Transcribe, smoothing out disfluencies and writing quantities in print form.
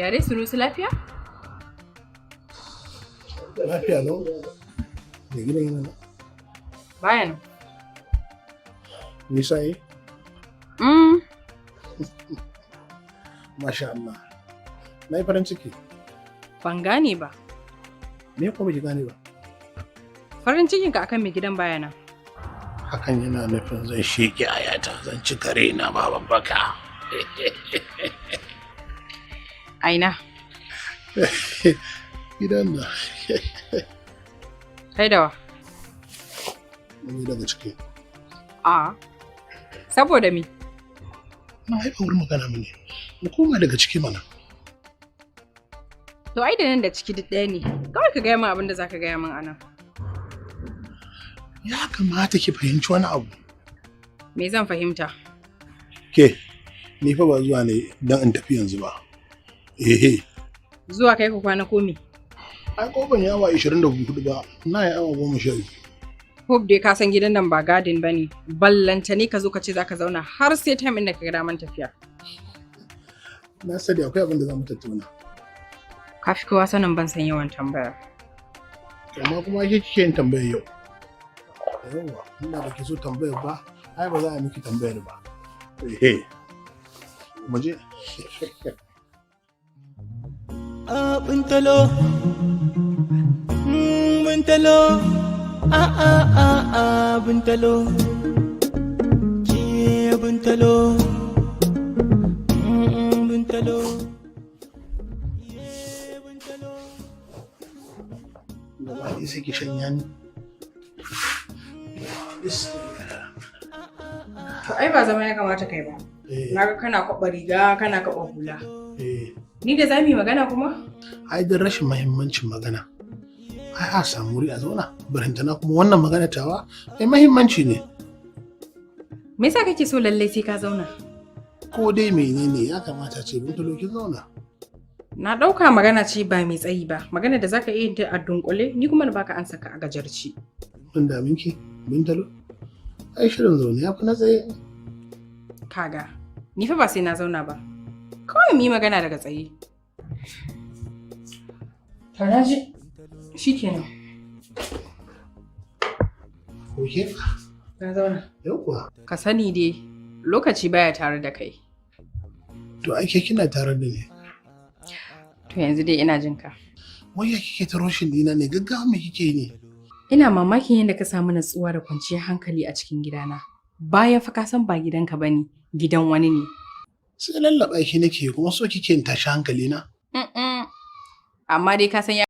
Yare Sunusi lafiya? Lafiya lau. Da gidan yana nan. Bayan. Nisa yi? Masha Allah. Na yi farin ciki. Ban gane ba. Me ko ba ki gane ba? Farin cikinka akan mai gidan bayana. Hakan yana nufin zan sheke ayata, zan ci kare na baban baka. Aina. Gidan na. Kai dawa. Mun yi daga ciki. A. Saboda me? Na haifa wurin magana mini. Mu koma daga ciki mana. To ai da nan da ciki duk ɗaya ne. Kawai ka gaya min abin da za ka gaya min anan. Ya kamata ki fahimci wani abu. Me zan fahimta? Ke, ni fa ba zuwa ne don in tafi yanzu ba. Ehe. Zuwa kai ku kwana komi. Ai ko ban yi awa 24 ba, na yi awa 12. Hope dai ka san gidan nan ba gadin bane. Ballanta ne ka zo ka ce zaka zauna har sai time din da ka ga daman tafiya. Na sani akwai abin da za mu tattauna. Ka fi kowa sanin ban san yawan tambaya. Amma kuma ke kike yin tambayar yau. Yawwa, ina da ki so tambayar ba, ai ba za a miki tambayar ba. Ehe. Mu je. Bintalo, bintalo, bintalo, ke bintalo, bintalo, bintalo. Gaba ɗaya sai ki shanya ni. To ai ba zama ya kamata kai ba. Naga kana kwaɓa riga, kana kwaɓa hula. Ni da za mu yi magana kuma? Ai don rashin mahimmancin magana. Ai a samu wuri a zauna. Barantana kuma wannan magana tawa mai mahimmanci ne. Me yasa kake so lallai sai ka zauna? Ko dai menene ya kamata ce Bintalo ki zauna. Na ɗauka magana ce ba mai tsayi ba. Magana da zaka iya yin ta a dunkule, ni kuma da baka ansa ka a gajarci. Mun da minki Bintalo. Ai shirin zaune ya fi na tsaye. Kaga, ni fa ba sai na zauna ba. Kawai mu yi magana daga tsaye. Taraji, shi kenan. Oke? Na zauna. Yauwa. Ka sani dai, lokaci baya tare da kai. To ake kina tare da ni. To yanzu dai ina jin ka. Wai ya kike ta roshin dina ne gaggawa me kike ne? Ina mamakin yadda ka samu natsuwa da kwanciyar hankali a cikin gidana. Bayan fa ka san ba gidanka bane, gidan wani ne. Sai lallaba ki nake kuma so kike in tashi hankali na. Amma dai ka san